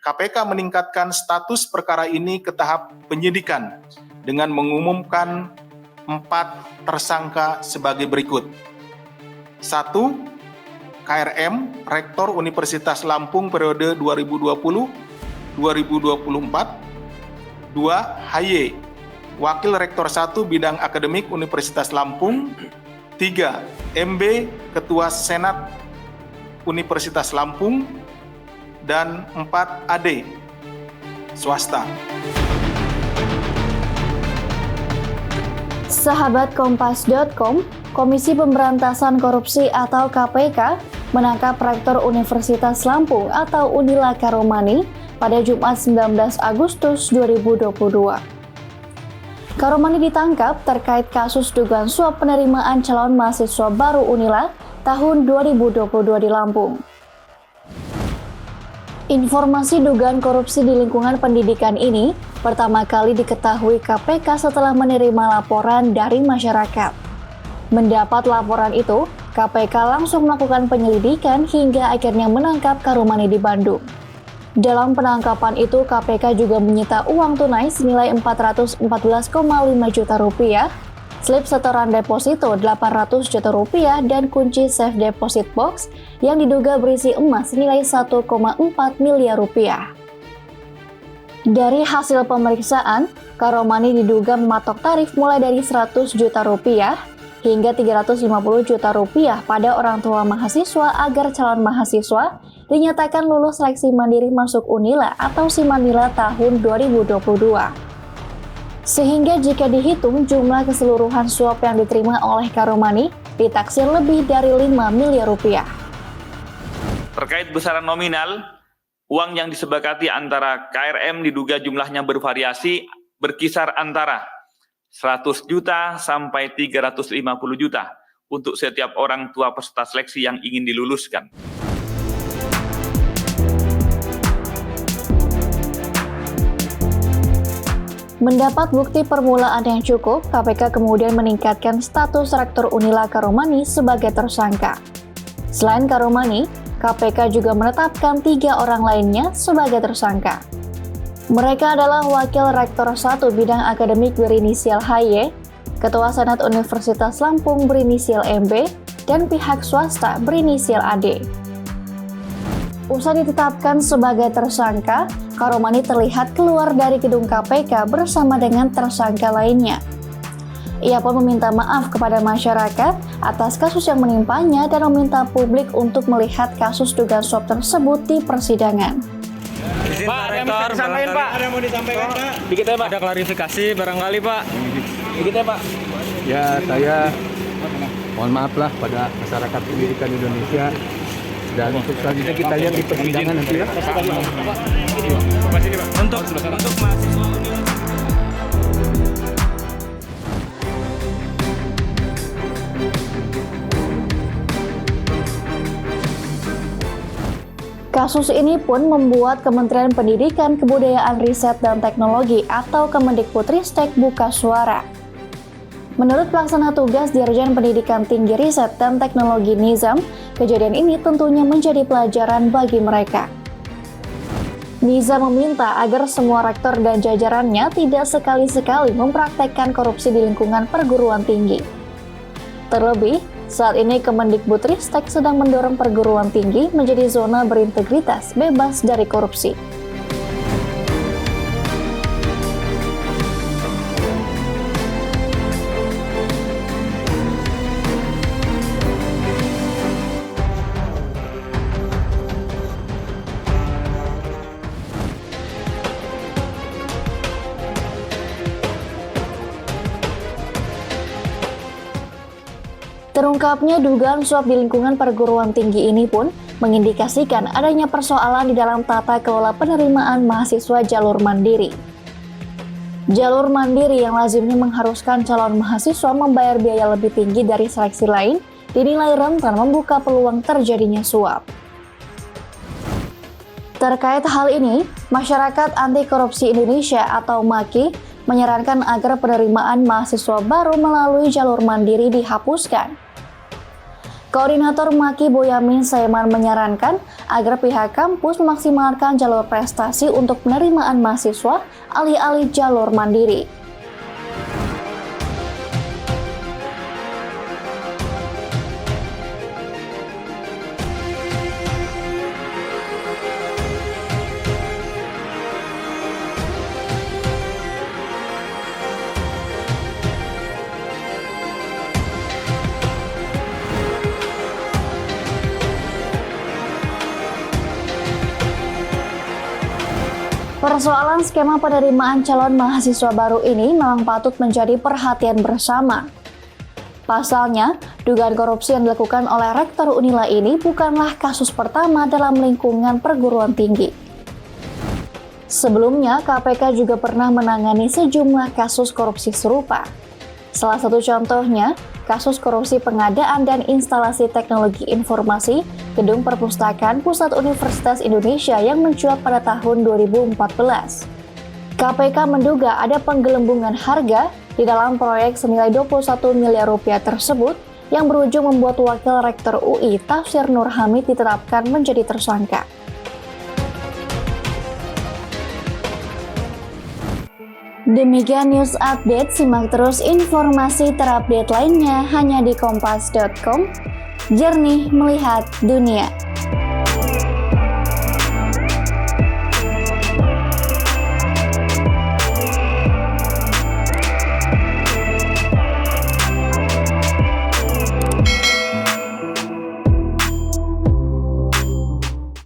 KPK meningkatkan status perkara ini ke tahap penyidikan dengan mengumumkan 4 tersangka sebagai berikut. 1. KRM, Rektor Universitas Lampung periode 2020-2024. 2. HY, Wakil Rektor 1 Bidang Akademik Universitas Lampung. 3. MB, Ketua Senat Universitas Lampung. Dan 4. AD, swasta. Sahabat Kompas.com, Komisi Pemberantasan Korupsi atau KPK menangkap Rektor Universitas Lampung atau Unila Karomani pada Jumat 19 Agustus 2022. Karomani ditangkap terkait kasus dugaan suap penerimaan calon mahasiswa baru Unila tahun 2022 di Lampung. Informasi dugaan korupsi di lingkungan pendidikan ini pertama kali diketahui KPK setelah menerima laporan dari masyarakat. Mendapat laporan itu, KPK langsung melakukan penyelidikan hingga akhirnya menangkap Karomani di Bandung. Dalam penangkapan itu, KPK juga menyita uang tunai senilai 414,5 juta rupiah, slip setoran deposito 800 juta rupiah, dan kunci safe deposit box yang diduga berisi emas senilai 1,4 miliar rupiah. Dari hasil pemeriksaan, Karomani diduga mematok tarif mulai dari 100 juta rupiah hingga 350 juta rupiah pada orang tua mahasiswa agar calon mahasiswa dinyatakan lulus seleksi mandiri masuk Unila atau Simanila tahun 2022. Sehingga jika dihitung jumlah keseluruhan suap yang diterima oleh Karomani ditaksir lebih dari 5 miliar rupiah. Terkait besaran nominal, uang yang disepakati antara KRM diduga jumlahnya bervariasi berkisar antara 100 juta sampai 350 juta untuk setiap orang tua peserta seleksi yang ingin diluluskan. Mendapat bukti permulaan yang cukup, KPK kemudian meningkatkan status Rektor Unila Karomani sebagai tersangka. Selain Karomani, KPK juga menetapkan 3 orang lainnya sebagai tersangka. Mereka adalah Wakil Rektor 1 Bidang Akademik berinisial HY, Ketua Senat Universitas Lampung berinisial MB, dan pihak swasta berinisial AD. Usai ditetapkan sebagai tersangka, Karomani terlihat keluar dari gedung KPK bersama dengan tersangka lainnya. Ia pun meminta maaf kepada masyarakat atas kasus yang menimpanya dan meminta publik untuk melihat kasus dugaan suap tersebut di persidangan. Pak, ada yang mau disampaikan, Pak? Ada yang mau disampaikan, Pak? Dikit ya, Pak. Ada klarifikasi barangkali, Pak. Dikit ya, Pak. Ya, saya mohon maaf lah pada masyarakat pendidikan Indonesia. Dan untuk selanjutnya kita lihat di persidangan nanti ya. Untuk mahasiswa Unila. Kasus ini pun membuat Kementerian Pendidikan, Kebudayaan, Riset, dan Teknologi atau Kemendikbudristek buka suara. Menurut pelaksana tugas Dirjen Pendidikan Tinggi Riset dan Teknologi Nizam, kejadian ini tentunya menjadi pelajaran bagi mereka. Nizam meminta agar semua rektor dan jajarannya tidak sekali-sekali mempraktekkan korupsi di lingkungan perguruan tinggi. Terlebih, saat ini Kemendikbudristek sedang mendorong perguruan tinggi menjadi zona berintegritas bebas dari korupsi. Terungkapnya dugaan suap di lingkungan perguruan tinggi ini pun mengindikasikan adanya persoalan di dalam tata kelola penerimaan mahasiswa jalur mandiri. Jalur mandiri yang lazimnya mengharuskan calon mahasiswa membayar biaya lebih tinggi dari seleksi lain dinilai rentan membuka peluang terjadinya suap. Terkait hal ini, Masyarakat Anti Korupsi Indonesia atau MAKI menyarankan agar penerimaan mahasiswa baru melalui jalur mandiri dihapuskan. Koordinator Maki Boyamin Saiman menyarankan agar pihak kampus memaksimalkan jalur prestasi untuk penerimaan mahasiswa alih-alih jalur mandiri. Persoalan skema penerimaan calon mahasiswa baru ini memang patut menjadi perhatian bersama. Pasalnya, dugaan korupsi yang dilakukan oleh Rektor Unila ini bukanlah kasus pertama dalam lingkungan perguruan tinggi. Sebelumnya, KPK juga pernah menangani sejumlah kasus korupsi serupa. Salah satu contohnya, kasus korupsi pengadaan dan instalasi teknologi informasi Gedung Perpustakaan Pusat Universitas Indonesia yang mencuat pada tahun 2014. KPK menduga ada penggelembungan harga di dalam proyek senilai 21 miliar rupiah tersebut yang berujung membuat Wakil Rektor UI Tafsir Nur Hamid ditetapkan menjadi tersangka. Demikian news update, simak terus informasi terupdate lainnya hanya di kompas.com. Jernih melihat dunia.